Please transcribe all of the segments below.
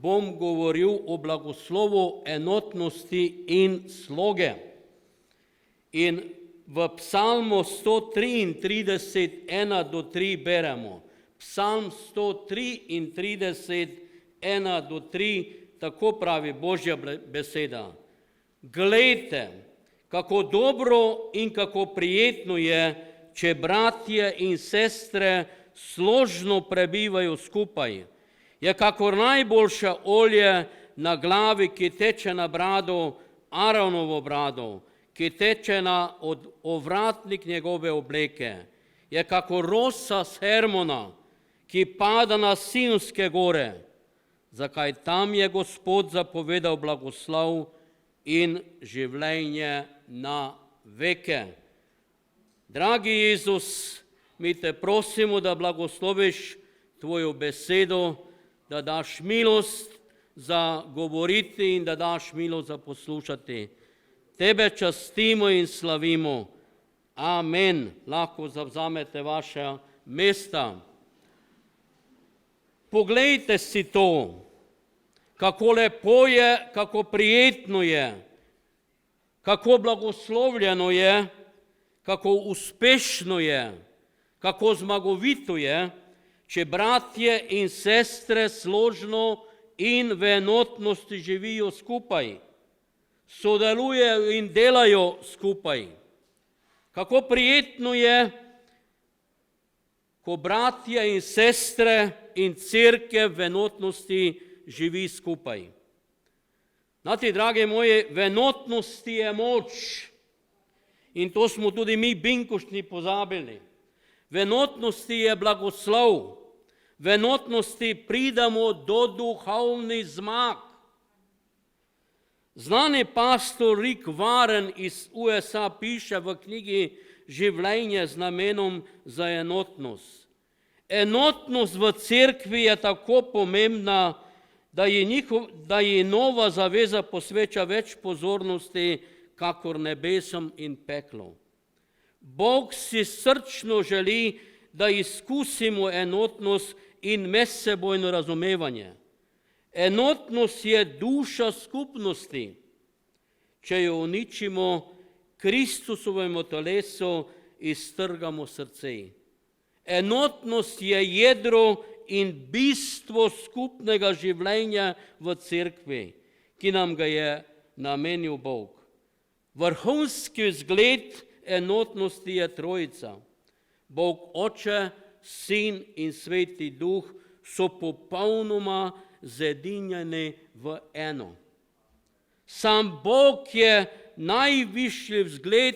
bom govoril o blagoslovu enotnosti in sloge. In v psalmu 133, 1-3 beremo. Psalm 133, 1-3, tako pravi Božja beseda. Glejte, kako dobro in kako prijetno je, če bratje in sestre složno prebivajo skupaj. Je kakor najboljše olje na glavi, ki teče na brado, Aaronovo brado, ki teče na ovratnik njegove obleke. Je kakor rosa s Hermona, ki pada na Sionske gore. Zakaj tam je Gospod zapovedal blagoslov in življenje na veke. Dragi Jezus, mi te prosimo, da blagosloviš tvojo besedo, da daš milost za govoriti in da daš milost za poslušati. Tebe častimo in slavimo. Amen. Lahko zavzamete vaša mesta. Poglejte si to, kako lepo je, kako prijetno je, kako blagoslovljeno je, kako uspešno je, kako zmagovito je, če bratje in sestre složno in v enotnosti živijo skupaj, sodelujejo in delajo skupaj. Kako prijetno je, ko bratje in sestre in cerkev v enotnosti živi skupaj. Znate, dragi moji, v enotnosti je moč. In to smo tudi mi binkoštni pozabili. V enotnosti je blagoslov. V enotnosti pridemo do duhovnih zmag. Znani pastor Rick Warren iz USA piše v knjigi Življenje z namenom za enotnost. Enotnost v cerkvi je tako pomembna, da ji nova zaveza posveča več pozornosti, kakor nebesom in peklu. Bog si srčno želi, da izkusimo enotnost in medsebojno razumevanje. Enotnost je duša skupnosti. Če jo uničimo, Kristusovemu telesu iztrgamo srce. Enotnost je jedro in bistvo skupnega življenja v cerkvi, ki nam ga je namenil Bog. Vrhunski zgled enotnosti je Trojica. Bog Oče, Sin in Sveti Duh so popolnoma zedinjeni v eno. Sam Bog je najvišji vzgled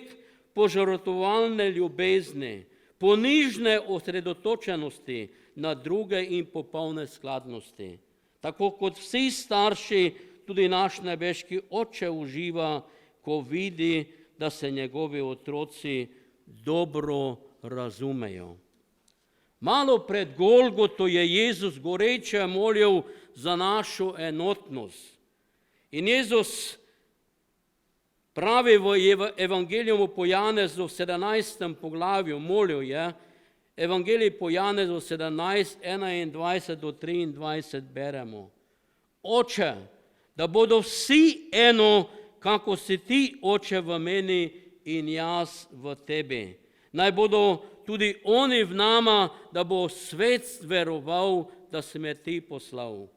požrtvovalne ljubezni, ponižne osredotočenosti na druge in popolne skladnosti. Tako kot vsi starši, tudi naš nebeški Oče uživa, ko vidi, da se njegovi otroci dobro razumejo. Malo pred Golgoto je Jezus goreče molil za našo enotnost. In Jezus pravi v Evangeliju po Janezu v 17. poglavju, molil je, Evangelij po Janezu 17, 21-23 beremo. Oče, da bodo vsi eno, kako si ti, Oče, v meni in jaz v tebi. Naj bodo tudi oni v nama, da bo svet veroval, da si me ti poslal.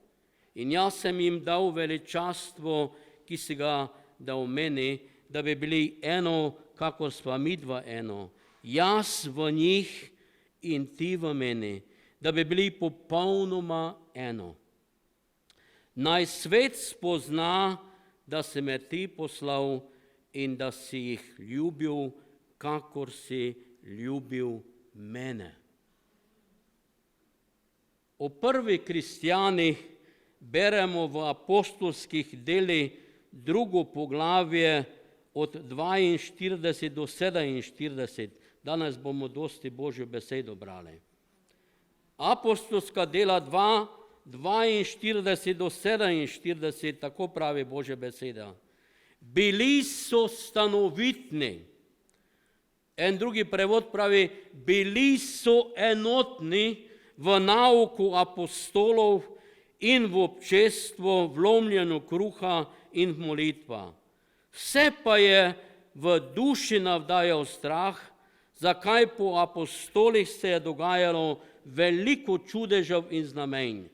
In jaz sem jim dal veličastvo, ki si ga dal meni, da bi bili eno, kako sva midva eno. Jaz v njih in ti v meni, da bi bili popolnoma eno. Naj svet spozna, da si me ti poslal in da si jih ljubil, kakor si ljubil mene. O prvi kristjanih beremo v apostolskih delih 2. poglavje od 42 do 47. Danes bomo dosti Božjo besedo brali. Apostolska dela 2, 42 do 47, tako pravi Božja beseda. Bili so stanovitni. En drugi prevod pravi, bili so enotni v nauku apostolov in v občestvo, v lomljenju kruha in v molitva. Vse pa je v duši navdajal strah, zakaj po apostolih se je dogajalo veliko čudežev in znamenj.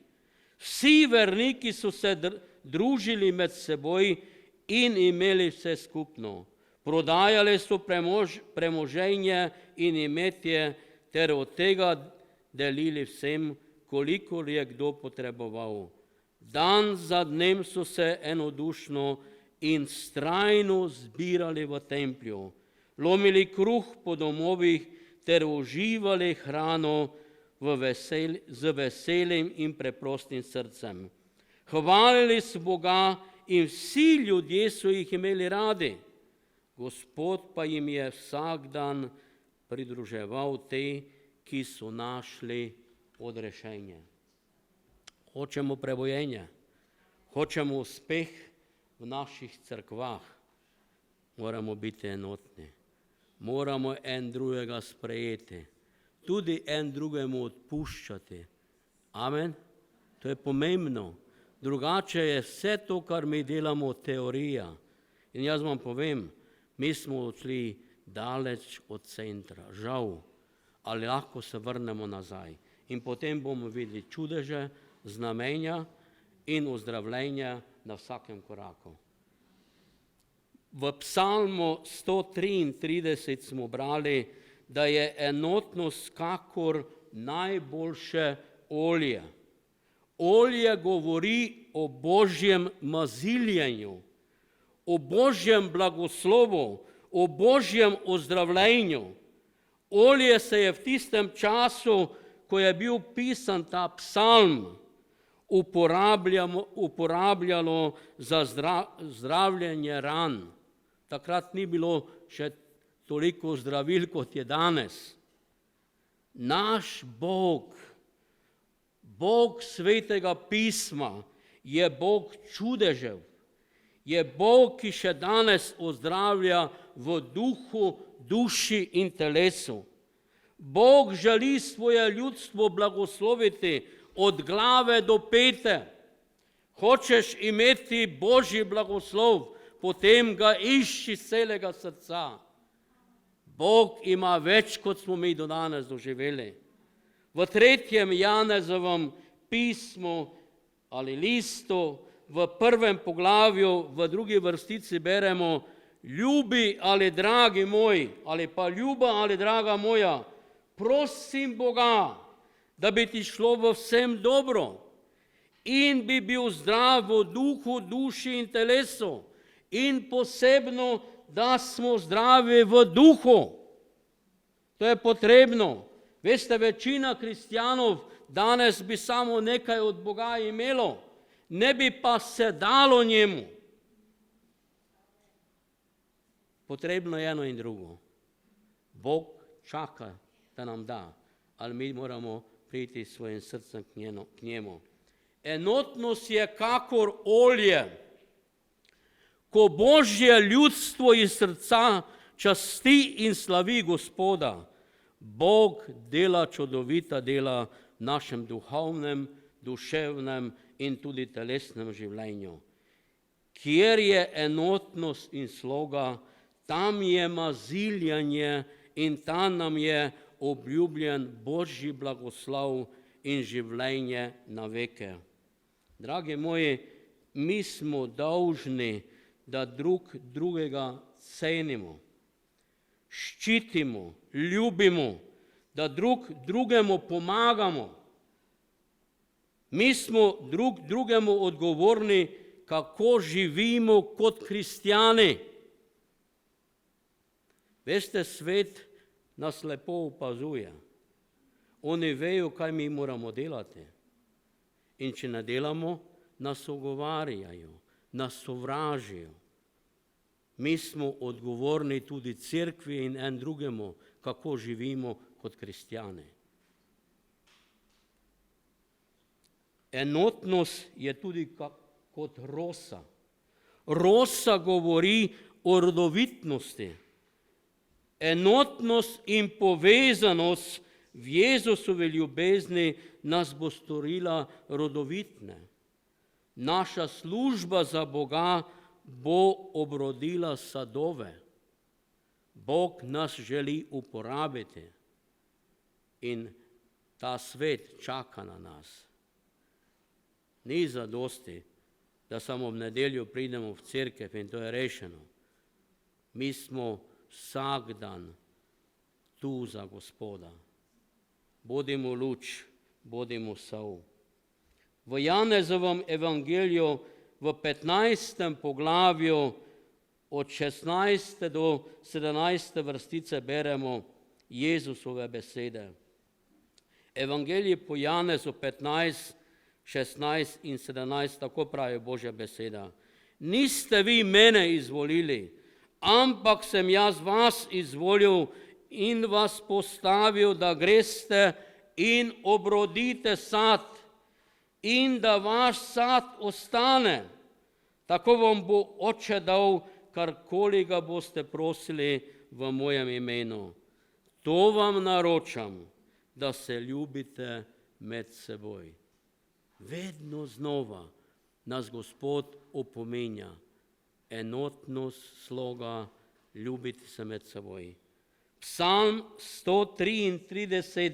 Vsi verniki so se družili med seboj in imeli vse skupno. Prodajali so premoženje in imetje ter od tega delili vsem, kolikor je kdo potreboval. Dan za dnem so se enodušno in vztrajno zbirali v templju, lomili kruh po domovih ter uživali hrano z veseljem in preprostim srcem. Hvalili so Boga in vsi ljudje so jih imeli radi. Gospod pa jim je vsak dan pridruževal te, ki so našli odrešenje. Hočemo prebojenje, hočemo uspeh v naših cerkvah, moramo biti enotni, moramo en drugega sprejeti, tudi en drugemu odpuščati. Amen? To je pomembno. Drugače je vse to, kar mi delamo, teorija. In jaz vam povem, mi smo odšli daleč od centra, žal, ali lahko se vrnemo nazaj. In potem bomo videli čudeže, znamenja in ozdravljenja na vsakem koraku. V psalmu 133 smo brali, da je enotnost kakor najboljše olje. Olje govori o Božjem maziljenju, o Božjem blagoslovu, o Božjem ozdravljenju. Olje se je v tistem času, ko je bil pisan ta psalm, uporabljalo za zdravljenje ran. Takrat ni bilo še toliko zdravil, kot je danes. Naš Bog, Bog svetega pisma, je Bog čudežev, je Bog, ki še danes ozdravlja v duhu, duši in telesu. Bog želi svoje ljudstvo blagosloviti od glave do pete. Hočeš imeti Božji blagoslov, potem ga išči celega srca. Bog ima več, kot smo mi do danes doživeli. V 3. Janezovem pismu ali listu, v 1. poglavju, v 2. vrstici beremo: ljubi ali dragi moj, ali pa ljuba ali draga moja, prosim Boga, da bi ti šlo v vsem dobro in bi bil zdrav v duhu, duši in telesu, in posebno, da smo zdravi v duhu. To je potrebno. Veste, večina kristjanov danes bi samo nekaj od Boga imelo, ne bi pa se dalo njemu. Potrebno je eno in drugo. Bog čaka, da nam da, ali mi moramo priti svojim srcem k njemu. Enotnost je kakor olje. Ko Božje ljudstvo iz srca časti in slavi Gospoda, Bog dela čudovita dela v našem duhovnem, duševnem in tudi telesnem življenju. Kjer je enotnost in sloga, tam je maziljanje in tam nam je obljubljen Božji blagoslov in življenje na veke. Dragi moji, mi smo dolžni, da drugega cenimo, ščitimo, ljubimo, da drugemu pomagamo. Mi smo drugemu odgovorni, kako živimo kot kristjani. Veste, svet nas lepo opazuje. Oni vejo, kaj mi moramo delati. In če ne delamo, nas ogovarjajo, nas sovražijo. Mi smo odgovorni tudi cerkvi in en drugemu, kako živimo kot kristjani. Enotnost je tudi kot rosa. Rosa govori o rodovitnosti. Enotnost in povezanost v Jezusovi ljubezni nas bo storila rodovitne. naša služba za Boga bo obrodila sadove. Bog nas želi uporabiti in ta svet čaka na nas. Ni zadosti, da samo v nedeljo pridemo v cerkev in to je rešeno. Mi smo vsak dan tu za Gospoda. Bodimo luč, bodimo sol. V Janezovem evangeliju v 15. poglavju od 16. do 17. vrstice beremo Jezusove besede. Evangelij po Janezu 15, 16 in 17, tako pravi Božja beseda. Niste vi mene izvolili, ampak sem jaz vas izvolil in vas postavil, da greste in obrodite sad in da vaš sad ostane. Tako vam bo Oče dal, karkoli ga boste prosili v mojem imenu. To vam naročam, da se ljubite med seboj. Vedno znova nas Gospod opominja. Enotnost, sloga, ljubiti se med seboj. Psalm 133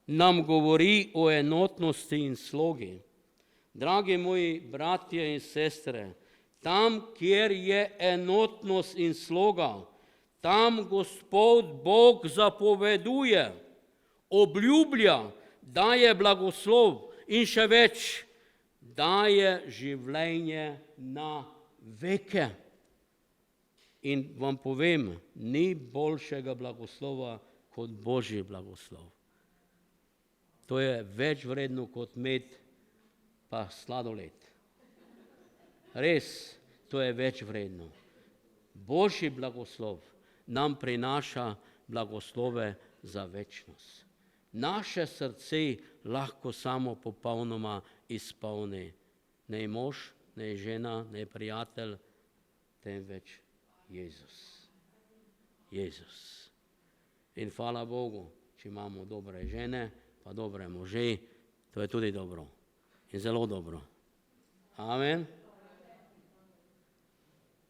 nam govori o enotnosti in slogi. Dragi moji bratje in sestre, tam, kjer je enotnost in sloga, tam Gospod Bog zapoveduje, obljublja, daje blagoslov in še več, daje življenje na veke. In vam povem, ni boljšega blagoslova kot Božji blagoslov. To je več vredno kot med pa sladoled. Res, to je več vredno. Božji blagoslov nam prinaša blagoslove za večnost. Naše srce lahko samo popolnoma izpolni. Ne mož, ne žena, ne prijatelj, temveč Jezus. Jezus. In hvala Bogu, če imamo dobre žene, pa dobre može, to je tudi dobro. In zelo dobro. Amen.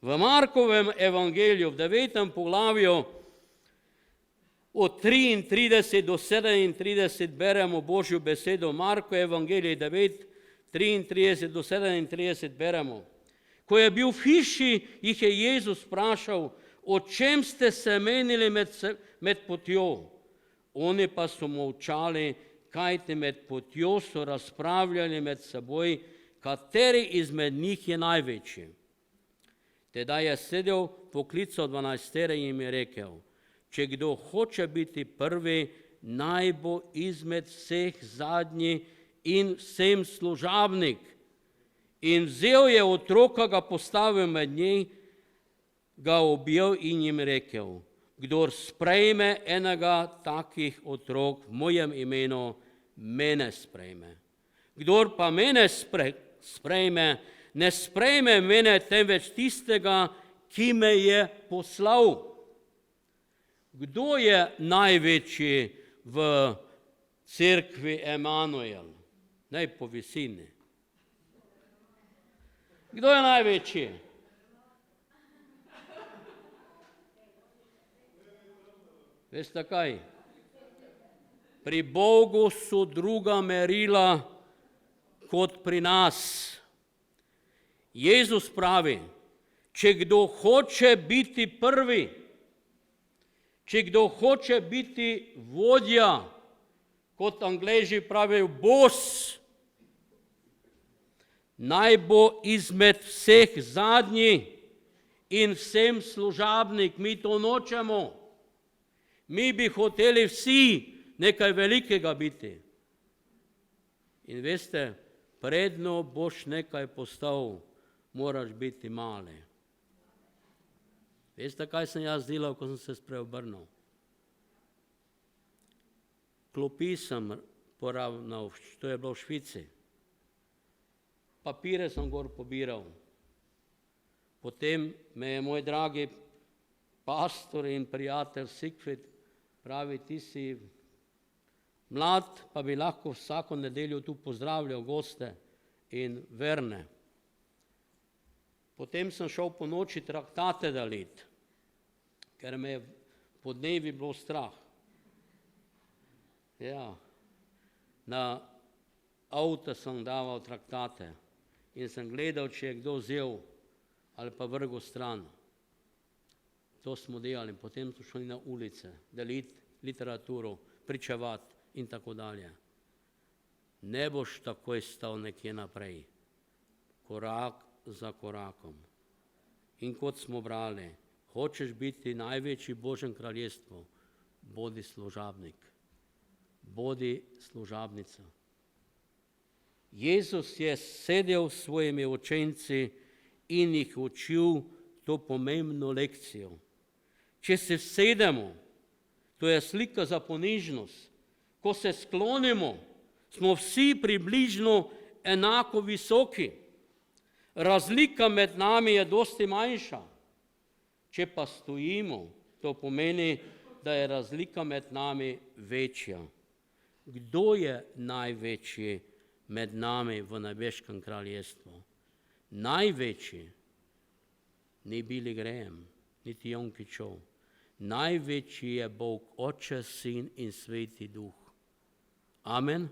V Markovem evangeliju, v 9. poglavju, od 33 do 37 beremo Božjo besedo. Marko evangelij 9, 33 do 37 beremo. Ko je bil v hiši, jih je Jezus vprašal, o čem ste se menili med potjo. Oni pa so molčali, kajti med potjo so razpravljali med seboj, kateri izmed njih je največji. Teda je sedel, poklical 12 in jim je rekel, če kdo hoče biti prvi, naj bo izmed vseh zadnji in vsem služabnik. In vzel je otroka, ga postavil med njej, ga objel in jim rekel, kdor sprejme enega takih otrok v mojem imenu, mene sprejme. Kdor pa mene sprejme, ne sprejme mene, temveč tistega, ki me je poslal. Kdo je največji v cerkvi Emanuel? Naj po visini. Kdo je največji? Veste kaj? Pri Bogu so druga merila kot pri nas. Jezus pravi, če kdo hoče biti prvi, če kdo hoče biti vodja, kot Angleži pravijo boss, naj bo izmed vseh zadnji in vsem služabnik. Mi to nočemo. Mi bi hoteli vsi nekaj velikega biti. In veste, predno boš nekaj postal, moraš biti mali. Veste, kaj sem jaz delal, ko sem se spreobrnil? Klopi sem poravnal, to je bilo v Švici. Papire sem gor pobiral. Potem me je moj dragi pastor in prijatelj Sigfrid pravi, ti si mlad, pa bi lahko vsako nedeljo tu pozdravljal goste. in verne. Potem sem šel po noči traktate deliti, ker me je po dnevi bilo strah. Ja, na avto sem daval traktate in sem gledal, če je kdo vzel ali pa vrgel stran. To smo delali, potem smo šli na ulice, deliti literaturo, pričevati in tako dalje. Ne boš takoj stal nekje naprej, korak za korakom. In kot smo brali, hočeš biti največji v Božjem kraljestvu, bodi služabnik, bodi služabnica. Jezus je sedel s svojimi učenci in jih učil to pomembno lekcijo. Če se sedemo, to je slika za ponižnost. Ko se sklonimo, smo vsi približno enako visoki. Razlika med nami je dosti manjša. Če pa stojimo, to pomeni, da je razlika med nami večja. Kdo je največji med nami v nebeškem kraljestvu? Največji ni Billy Graham, niti Jon Kičov. Največji je Bog, Oče, Sin in Sveti Duh. Amen.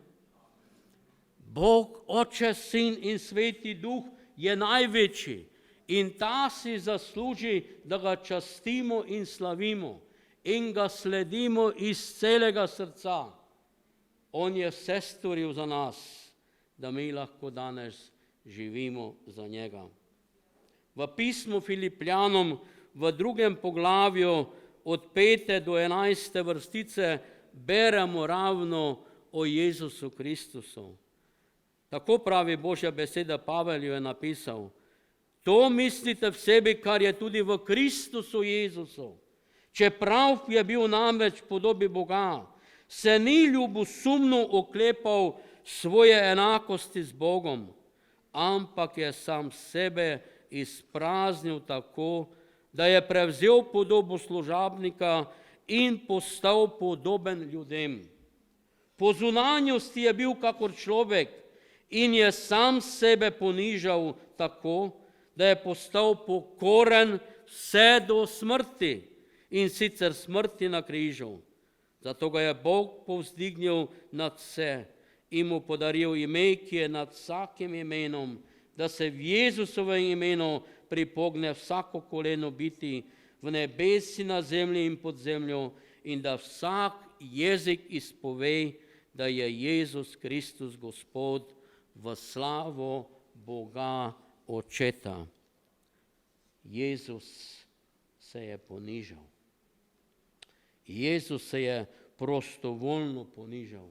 Bog, Oče, Sin in Sveti Duh je največji in ta si zasluži, da ga častimo in slavimo in ga sledimo iz celega srca. On je vse storil za nas, da mi lahko danes živimo za njega. V pismu Filipljanom v 2. poglavju od 5. do 11. vrstice beremo ravno o Jezusu Kristusu. Tako pravi Božja beseda, Pavel jo je napisal. To mislite v sebi, kar je tudi v Kristusu Jezusu. Čeprav je bil namreč v podobi Boga, se ni ljubosumno oklepal svoje enakosti z Bogom, ampak je sam sebe izpraznil tako, da je prevzel podobo služabnika in postal podoben ljudem. Po zunanjosti je bil kakor človek in je sam sebe ponižal tako, da je postal pokoren vse do smrti in sicer smrti na križu. Zato ga je Bog povzdignil nad vse in mu podaril ime, ki je nad vsakim imenom, da se v Jezusovem imenu pripogne vsako koleno biti v nebesi, na zemlji in pod zemljo in da vsak jezik izpove, da je Jezus Kristus Gospod v slavo Boga Očeta. Jezus se je ponižal. Jezus se je prostovoljno ponižal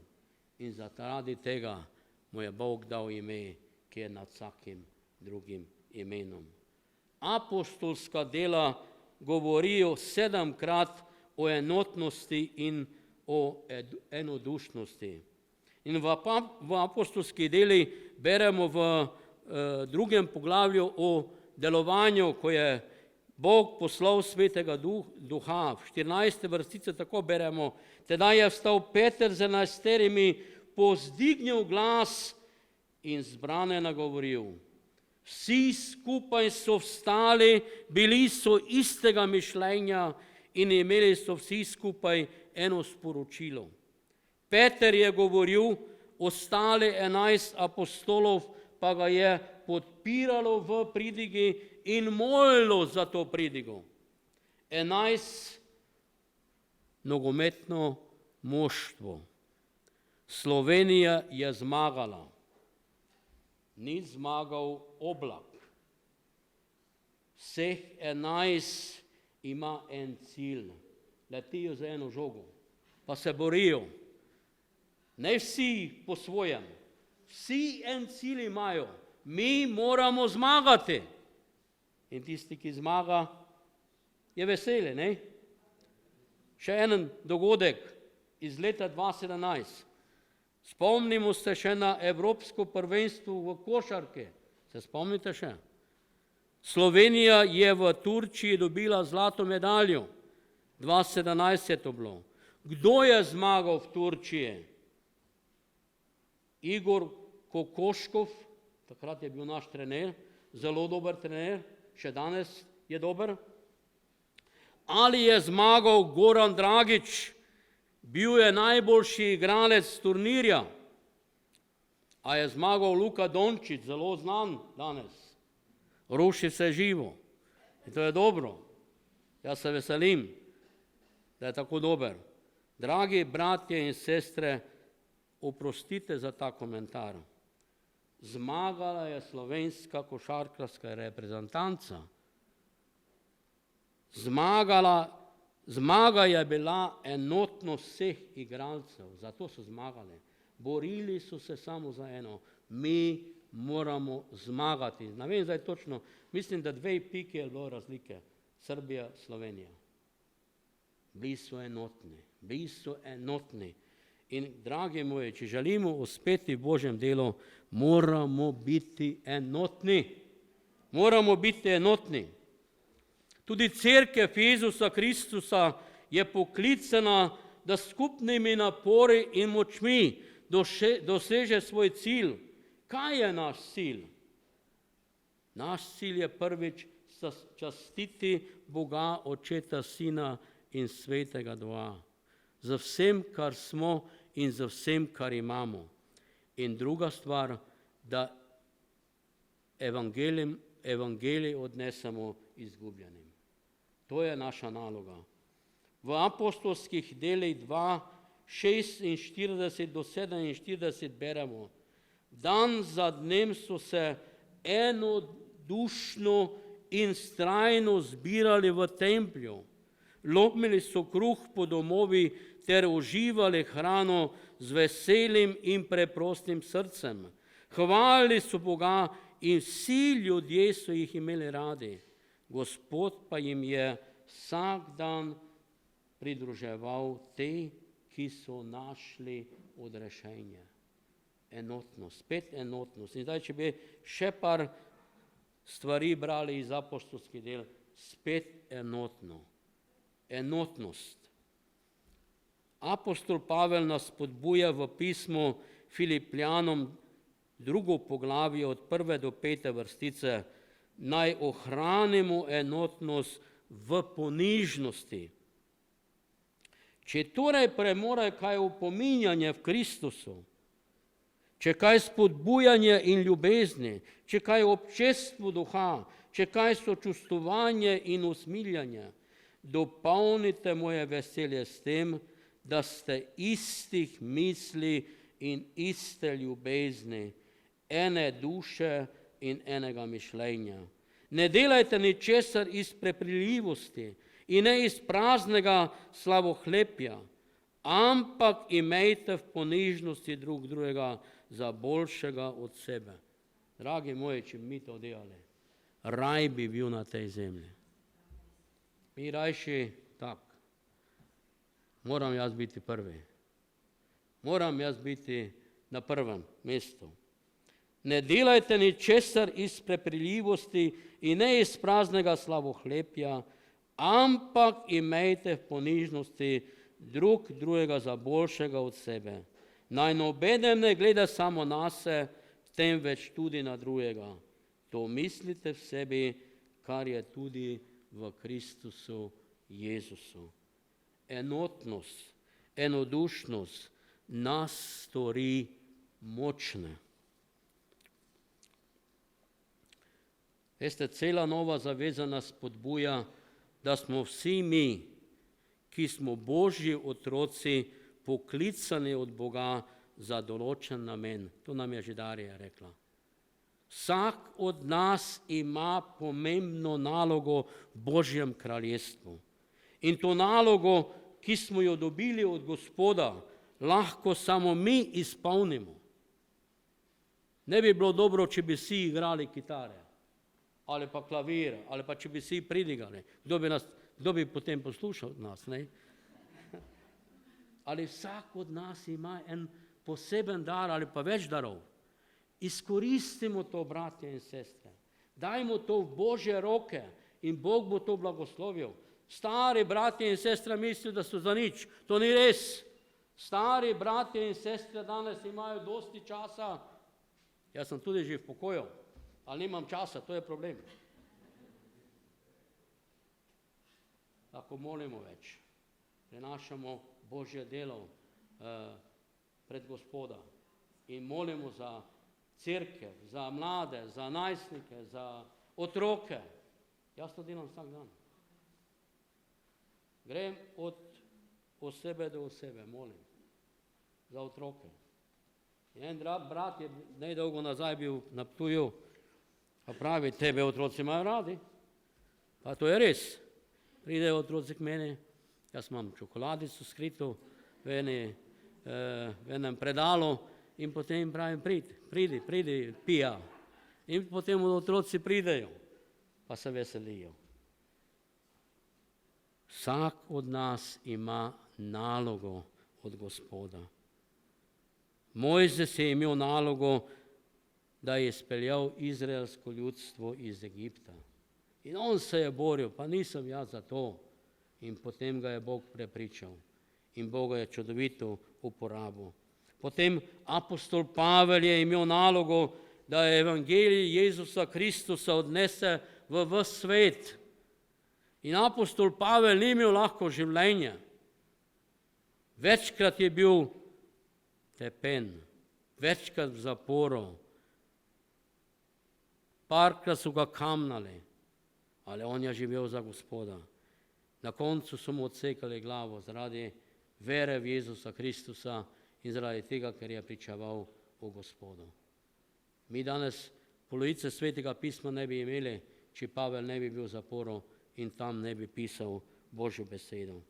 in zaradi tega mu je Bog dal ime, ki je nad vsakim drugim imenom. Apostolska dela govorijo 7-krat o enotnosti in o enodušnosti. In v apostolski deli beremo v 2. poglavju o delovanju, ko je Bog poslal Svetega Duha. V 14. vrstice tako beremo, tedaj je vstal Peter z 11, povzdignil glas in zbrane nagovoril. Vsi skupaj so vstali, bili so istega mišljenja in imeli so vsi skupaj eno sporočilo. Peter je govoril, ostali 11 apostolov pa ga je podpiralo v pridigi in molilo za to pridigo. 11 nogometno moštvo. Slovenija je zmagala. Ni zmagal Oblak. Vseh 11 ima en cilj. Letijo za eno žogo, pa se borijo. Ne vsi po svojem. Vsi en cilj imajo. Mi moramo zmagati. In tisti, ki zmaga, je veseli, ne? Še en dogodek iz leta 2017. Spomnimo se še na Evropsko prvenstvo v košarki. Se spomnite še? Slovenija je v Turčiji dobila zlato medaljo. 2017 je to bilo. Kdo je zmagal v Turčiji? Igor Kokoškov, takrat je bil naš trener, zelo dober trener, še danes je dober. Ali je zmagal Goran Dragić, bil je najboljši igralec turnirja. A je zmagal Luka Dončić, zelo znan danes. Ruši se živo. In to je dobro. Jaz se veselim, da je tako dober. Dragi bratje in sestre, oprostite za ta komentar. Zmagala je slovenska košarkarska reprezentanca. Zmaga je bila enotnost vseh igralcev, zato so zmagali. Borili so se samo za eno. Mi moramo zmagati. Ne vem zdaj točno, mislim, da 2 piki je bilo razlike. Srbija, Slovenija. Bili so enotni. In, dragi moji, če želimo uspeti v Božjem delu, moramo biti enotni. Moramo biti enotni. Tudi cerkev Jezusa Kristusa je poklicana, da skupnimi napori in močmi doseže svoj cilj. Kaj je naš cilj? Naš cilj je prvič častiti Boga, Očeta, Sina in Svetega Duha. Za vsem, kar smo in za vsem, kar imamo. In druga stvar, da evangelij odnesemo izgubljenim. To je naša naloga. V apostolskih delih 2, 46 do 47 beremo. Dan za dnem so se enodušno in vztrajno zbirali v templju. Lomili so kruh po domovi ter uživali hrano z veselim in preprostim srcem. Hvalili so Boga in vsi ljudje so jih imeli radi. Gospod pa jim je vsak dan pridruževal te, ki so našli odrešenje. Enotnost, spet enotnost. In zdaj, če bi še par stvari brali iz apostolskih del, spet enotnost. Apostol Pavel nas spodbuja v pismu Filipljanom 2. poglavje od 1. do 5. vrstice, naj ohranimo enotnost v ponižnosti. Če torej premore kaj opominjanje v Kristusu, če kaj spodbujanje in ljubezni, če kaj občestvo duha, če kaj sočustvovanje in usmiljanje, dopolnite moje veselje s tem, da ste istih misli in iste ljubezni, ene duše in enega mišljenja. Ne delajte ničesar iz prepirljivosti in ne iz praznega slavohlepja, ampak imejte v ponižnosti drug drugega za boljšega od sebe. Dragi moji, če bi mi to delali, raj bi bil na tej zemlji. Mi rajši tak. Moram jaz biti prvi. Moram jaz biti na prvem mestu. Ne delajte ničesar iz prepirljivosti in ne iz praznega slavohlepja, ampak imejte v ponižnosti drug drugega za boljšega od sebe. Naj nobeden ne gleda samo nase, temveč tudi na drugega. To mislite v sebi, kar je tudi v Kristusu Jezusu. Enotnost, enodušnost nas stori močne. Veste, cela nova zaveza nas spodbuja, da smo vsi mi, ki smo Božji otroci, poklicani od Boga za določen namen. To nam je že Darija rekla. Vsak od nas ima pomembno nalogo v Božjem kraljestvu. In to nalogo, ki smo jo dobili od Gospoda, lahko samo mi izpolnimo. Ne bi bilo dobro, če bi vsi igrali kitare, ali pa klavir, ali pa če bi vsi pridigali. Kdo bi potem poslušal nas, ne? Ali vsak od nas ima en poseben dar ali pa več darov. Izkoristimo to, bratje in sestre. Dajmo to v Božje roke in Bog bo to blagoslovil. Stari bratje in sestre mislijo, da so za nič. To ni res. Stari bratje in sestre danes imajo dosti časa Jaz sem tudi že v pokoju, ali nimam časa, to je problem. Lahko molimo več, prenašamo Božje delo pred Gospoda in molimo za cerkev, za mlade, za najstnike, za otroke. Jaz to delam vsak dan. Grem od osebe do osebe, molim za otroke. En brat je nedolgo nazaj bil na Ptuju, pa pravi, tebe otroci imajo radi. Pa to je res. Pridejo otroci k meni, jaz imam čokoladico skrito v enem predalu in potem jim pravim, pridi, pija. In potem otroci pridejo, pa se veselijo. Vsak od nas ima nalogo od Gospoda. Mojzes je imel nalogo, da je izpeljal izraelsko ljudstvo iz Egipta. In on se je boril, pa nisem jaz za to. In potem ga je Bog prepričal. In Bog ga je čudovito uporabil. Potem apostol Pavel je imel nalogo, da je evangelij Jezusa Kristusa odnese v ves svet. In apostol Pavel ni imel lahko življenje. Večkrat je bil tepen, večkrat v zaporu. Parkrat so ga kamnali, ali on je živel za Gospoda. Na koncu so mu odsekali glavo zaradi vere v Jezusa Kristusa in zaradi tega, ker je pričeval o Gospodu. Mi danes polovice Svetega pisma ne bi imeli, če Pavel ne bi bil v zaporu in tam ne bi pisal Božjo besedo.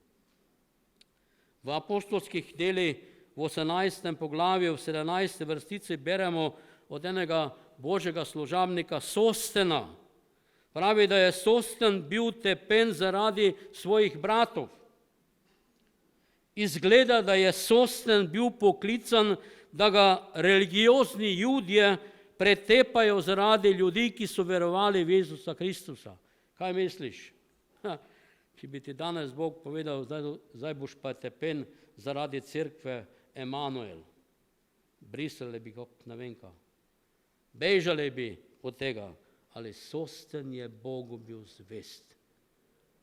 V apostolskih delih v 18. poglavju, v 17. vrstici beremo od enega Božjega služabnika Sostena. Pravi, da je Sosten bil tepen zaradi svojih bratov. Izgleda, da je Sosten bil poklican, da ga religiozni Judje pretepajo zaradi ljudi, ki so verovali v Jezusa Kristusa. Kaj misliš? Če bi ti danes Bog povedal, zdaj boš pa tepen zaradi cerkve Emanuel. Brisali bi ga, ne vem kaj. Bežali bi od tega. Ali Sosten je Bogu bil zvest,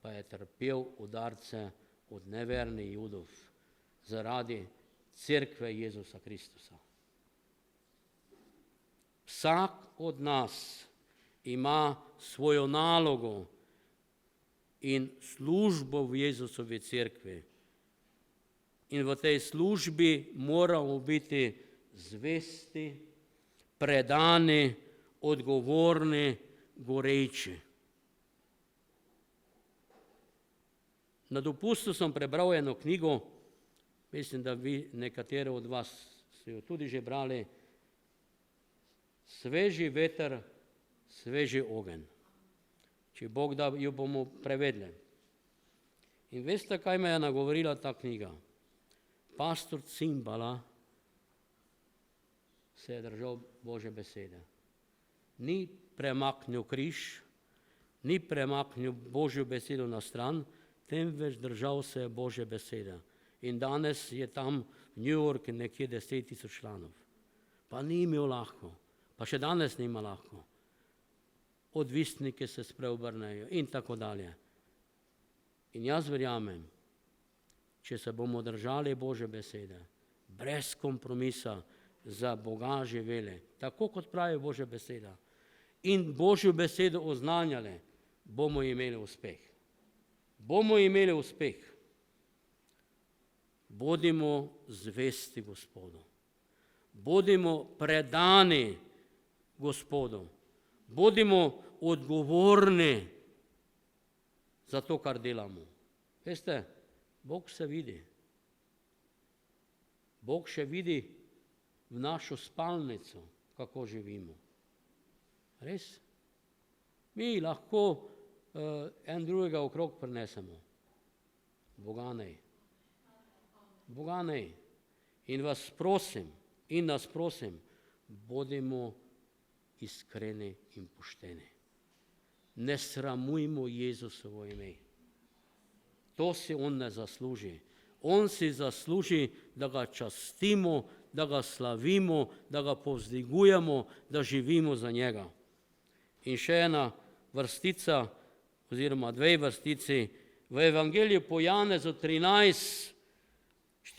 pa je trpel udarce od nevernih Judov zaradi cerkve Jezusa Kristusa. Vsak od nas ima svojo nalogo in službo v Jezusovi cerkvi. In v tej službi moramo biti zvesti, predani, odgovorni, goreči. Na dopustu sem prebral eno knjigo, mislim, da vi nekateri od vas ste jo tudi že brali, Sveži veter, sveži ogenj. Če Bog da, jo bomo prevedli. In veste, kaj me je nagovorila ta knjiga? Pastor Cimbala se je držal Božje besede. Ni premaknil križ, ni premaknil Božjo besedo na stran, temveč držal se je Božje besede. In danes je tam v New Yorku nekje 10 000 članov. Pa ni imel lahko, pa še danes nima lahko. Odvisniki se spreobrnejo in tako dalje. In jaz verjamem, če se bomo držali Božje besede, brez kompromisa za Boga živeli, tako kot pravi Božja beseda, in Božjo besedo oznanjali, bomo imeli uspeh. Bomo imeli uspeh. Bodimo zvesti Gospodu. Bodimo predani Gospodu. Bodimo odgovorni za to, kar delamo. Veste, Bog se vidi. Bog še vidi v našo spalnico, kako živimo. Res? Mi lahko en drugega okrog prinesemo. Boga ne. Boga ne. In vas prosim, bodimo iskreni in pošteni. Ne sramujmo Jezusovo ime. To si on ne zasluži. On si zasluži, da ga častimo da ga slavimo, da ga povzdigujemo, da živimo za njega. In še ena vrstica, oziroma dve vrstici, v Evangeliju po Janezu 13,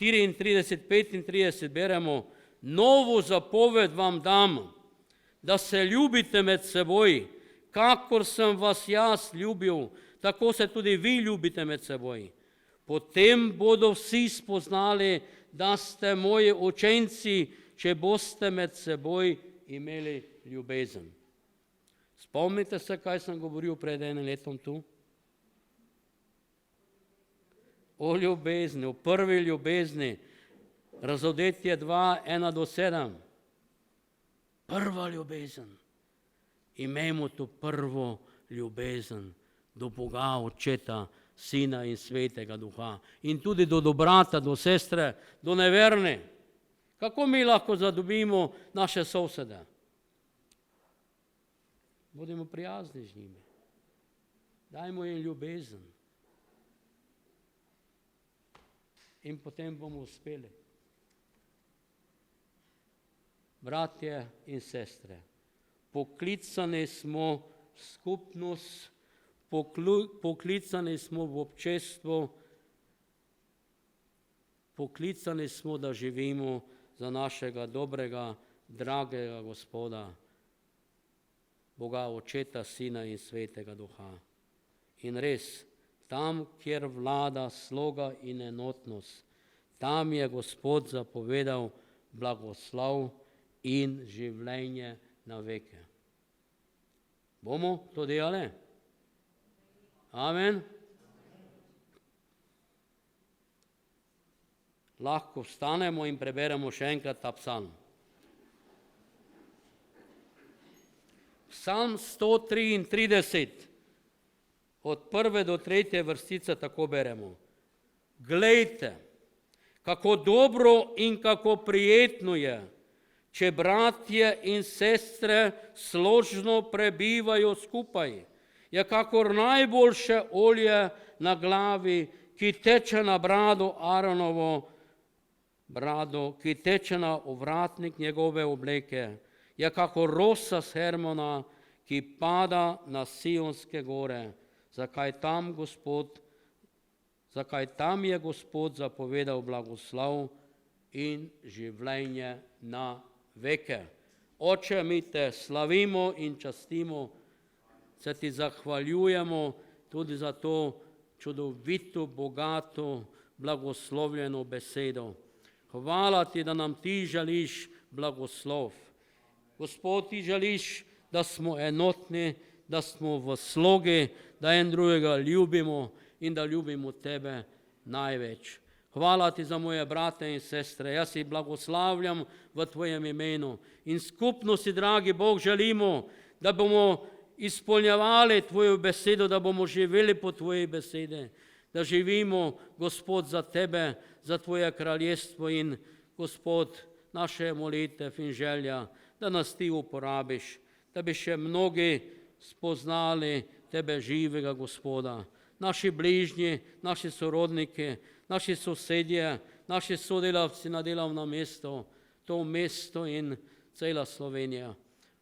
34, 35 beremo: novo zapoved vam dam, da se ljubite med seboj, kakor sem vas jaz ljubil, tako se tudi vi ljubite med seboj. Potem bodo vsi spoznali, da ste moji učenci, če boste med seboj imeli ljubezen. Spomnite se, kaj sem govoril pred enim letom tu? O ljubezni, o prvi ljubezni. Razodetje 2, 1-7. Prva ljubezen. Imejmo to prvo ljubezen do Boga, Očeta, Sina in Svetega Duha. In tudi do brata, do sestre, do neverne. Kako mi lahko zadobimo naše sosede? Bodimo prijazni z njimi. Dajmo jim ljubezen. In potem bomo uspeli. Bratje in sestre, poklicani smo v skupnost, poklicani smo v občestvo, poklicani smo, da živimo za našega dobrega, dragega Gospoda, Boga Očeta, Sina in Svetega Duha. In res, tam, kjer vlada sloga in enotnost, tam je Gospod zapovedal blagoslov in življenje na veke. Bomo to delali? Amen. Lahko vstanemo in preberemo še enkrat ta psalm. Psalm 133, od 1. do 3. vrstice tako beremo. Glejte, kako dobro in kako prijetno je, če bratje in sestre složno prebivajo skupaj. Je kakor najboljše olje na glavi, ki teče na brado Aaronovo brado, ki teče na ovratnik njegove obleke. Je kakor rosa s Hermona, ki pada na Sionske gore. Zakaj tam je Gospod zapovedal blagoslov in življenje na veke. Oče, mi te slavimo in častimo, se ti zahvaljujemo tudi za to čudovito, bogato, blagoslovljeno besedo. Hvala ti, da nam ti želiš blagoslov. Gospod, ti želiš, da smo enotni, da smo v slogi, da en drugega ljubimo in da ljubimo tebe največ. Hvala ti za moje brate in sestre, jaz jih blagoslavljam v tvojem imenu. In skupno si, dragi Bog, želimo, da bomo izpolnjevali tvojo besedo, da bomo živeli po tvoji besedi, da živimo, Gospod, za tebe, za tvoje kraljestvo in, Gospod, naše molitev in želja, da nas ti uporabiš, da bi še mnogi spoznali tebe živega Gospoda. Naši bližnji, naši sorodniki, naši sosedje, naši sodelavci na delovnem mestu, to mesto in cela Slovenija.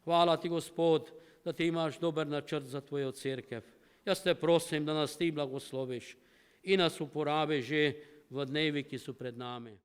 Hvala ti, Gospod, da ti imaš dober načrt za tvojo cerkev. Jaz te prosim, da nas ti blagosloviš in nas uporabi že v dnevi, ki so pred nami.